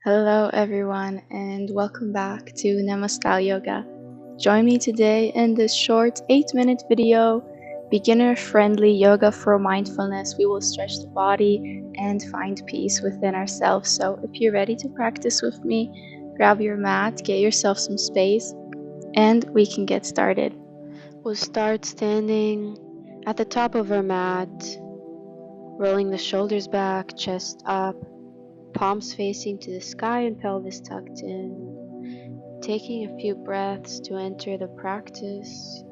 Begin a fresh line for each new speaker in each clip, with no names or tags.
Hello everyone and welcome back to Nema Style Yoga. Join me today in this short 8-minute video, beginner-friendly yoga for mindfulness. We will stretch the body and find peace within ourselves. So if you're ready to practice with me, grab your mat, get yourself some space, and we can get started.
We'll start standing at the top of our mat, rolling the shoulders back, chest up, palms facing to the sky and pelvis tucked in. Taking a few breaths to enter the practice.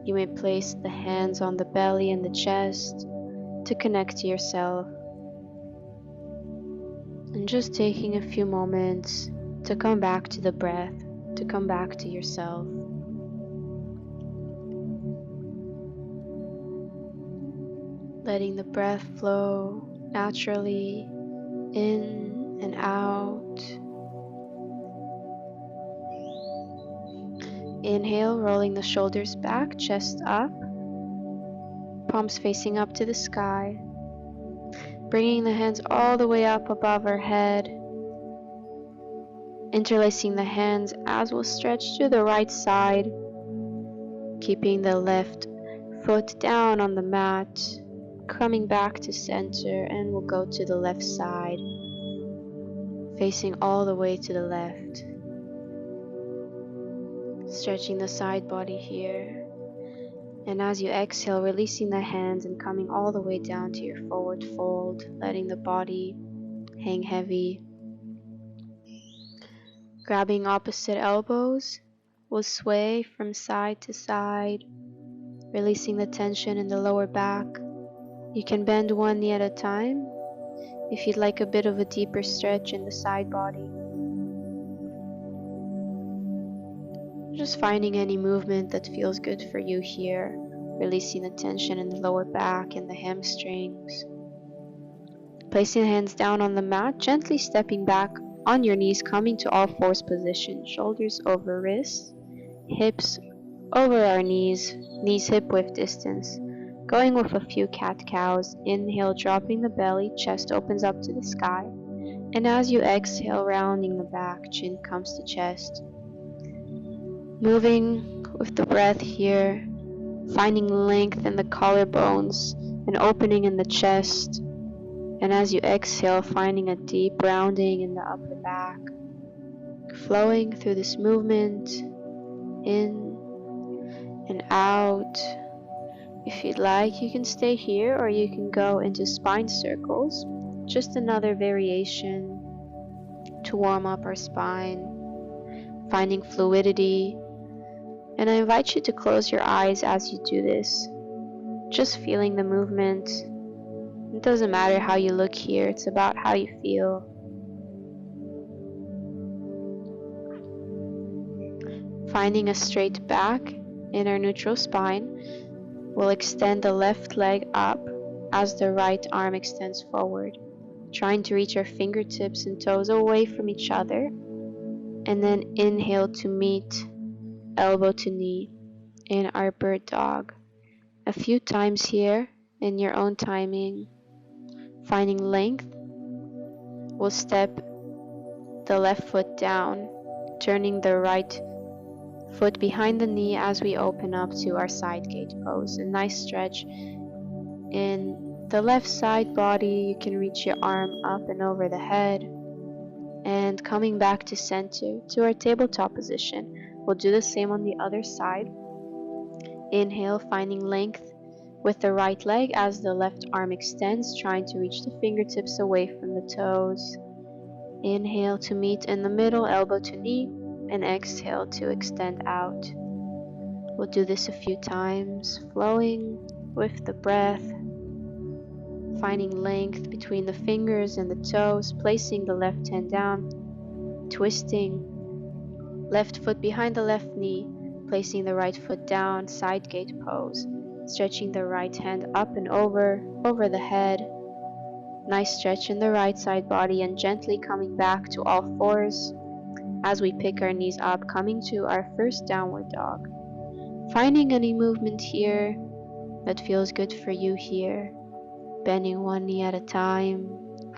You may place the hands on the belly and the chest to connect to yourself. And just taking a few moments to come back to the breath, to come back to yourself. Letting the breath flow naturally in and out. Inhale, rolling the shoulders back, chest up, palms facing up to the sky. Bringing the hands all the way up above our head. Interlacing the hands as we'll stretch to the right side. Keeping the left foot down on the mat. Coming back to center, and we'll go to the left side. Facing all the way to the left. Stretching the side body here. And as you exhale, releasing the hands and coming all the way down to your forward fold, letting the body hang heavy. Grabbing opposite elbows, we'll sway from side to side, releasing the tension in the lower back. You can bend one knee at a time if you'd like a bit of a deeper stretch in the side body. Just finding any movement that feels good for you here, releasing the tension in the lower back and the hamstrings. Placing the hands down on the mat, gently stepping back on your knees, coming to all fours position, shoulders over wrists, hips over our knees, knees hip width distance. Going with a few cat-cows. Inhale, dropping the belly, chest opens up to the sky. And as you exhale, rounding the back, chin comes to chest. Moving with the breath here, finding length in the collarbones and opening in the chest. And as you exhale, finding a deep rounding in the upper back. Flowing through this movement, in and out. If you'd like, you can stay here or you can go into spine circles. Just another variation to warm up our spine. Finding fluidity. And I invite you to close your eyes as you do this. Just feeling the movement. It doesn't matter how you look here, it's about how you feel. Finding a straight back in our neutral spine. We'll extend the left leg up as the right arm extends forward, trying to reach our fingertips and toes away from each other. And then inhale to meet elbow to knee in our bird dog. A few times here in your own timing. Finding length, we'll step the left foot down, turning the right foot behind the knee as we open up to our side gate pose. A nice stretch in the left side body. You can reach your arm up and over the head. And coming back to center to our tabletop position. We'll do the same on the other side. Inhale, finding length with the right leg as the left arm extends, trying to reach the fingertips away from the toes. Inhale to meet in the middle, elbow to knee, and exhale to extend out. We'll do this a few times, flowing with the breath, finding length between the fingers and the toes, placing the left hand down, twisting, left foot behind the left knee, placing the right foot down, side gate pose. Stretching the right hand up and over the head. Nice stretch in the right side body and gently coming back to all fours as we pick our knees up, coming to our first downward dog. Finding any movement here that feels good for you here. Bending one knee at a time,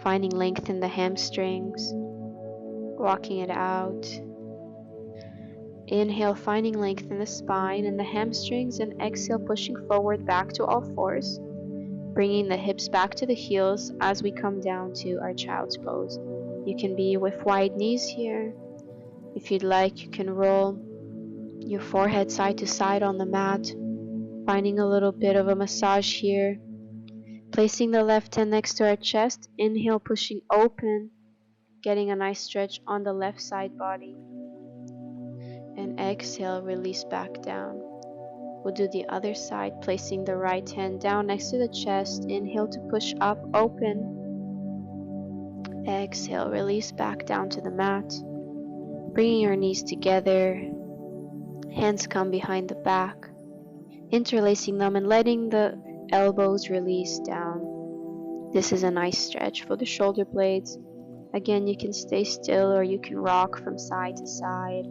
finding length in the hamstrings. walking it out. Inhale, finding length in the spine and the hamstrings, and exhale, pushing forward back to all fours, bringing the hips back to the heels as we come down to our child's pose. You can be with wide knees here. If you'd like, you can roll your forehead side to side on the mat, finding a little bit of a massage here. Placing the left hand next to our chest, inhale, pushing open, getting a nice stretch on the left side body. And exhale, release back down. We'll do the other side, placing the right hand down next to the chest. Inhale to push up, open. Exhale, release back down to the mat. Bringing your knees together. Hands come behind the back. Interlacing them and letting the elbows release down. This is a nice stretch for the shoulder blades. Again, you can stay still or you can rock from side to side.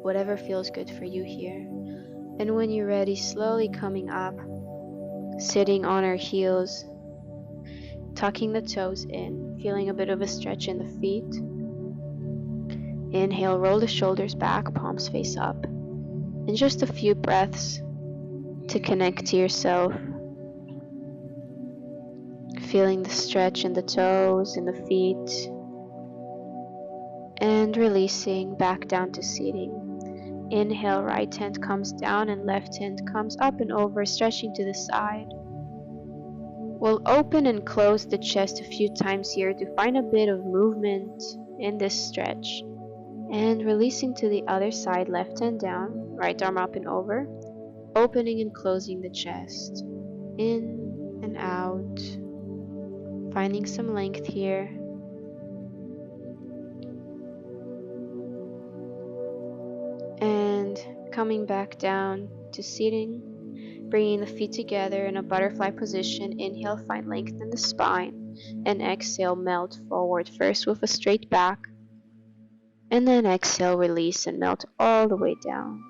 Whatever feels good for you here. And when you're ready, slowly coming up, sitting on our heels, tucking the toes in, feeling a bit of a stretch in the feet. Inhale, roll the shoulders back, palms face up. And just a few breaths to connect to yourself. Feeling the stretch in the toes, in the feet. And releasing back down to seating. Inhale, right hand comes down and left hand comes up and over, stretching to the side. We'll open and close the chest a few times here to find a bit of movement in this stretch. And releasing to the other side, left hand down, right arm up and over, opening and closing the chest. In and out. Finding some length here. And coming back down to seating, bringing the feet together in a butterfly position. Inhale, find length in the spine, and exhale, melt forward, first with a straight back, and then exhale, release and melt all the way down.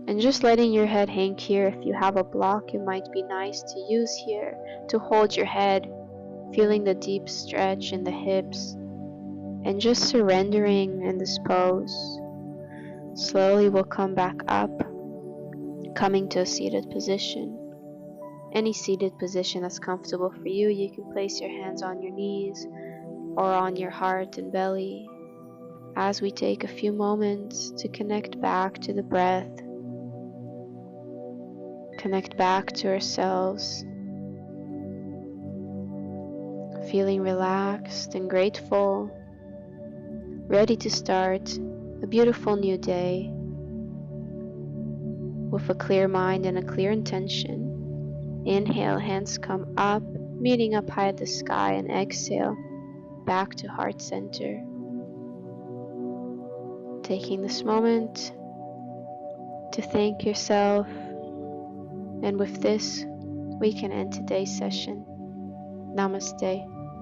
And just letting your head hang here. If you have a block, it might be nice to use here to hold your head, feeling the deep stretch in the hips, and just surrendering in this pose. Slowly we'll come back up, coming to a seated position. Any seated position that's comfortable for you. You can place your hands on your knees or on your heart and belly as we take a few moments to connect back to the breath, connect back to ourselves, feeling relaxed and grateful, ready to start a beautiful new day with a clear mind and a clear intention. Inhale, hands come up, meeting up high at the sky, and exhale, back to heart center. Taking this moment to thank yourself, and with this, we can end today's session. Namaste.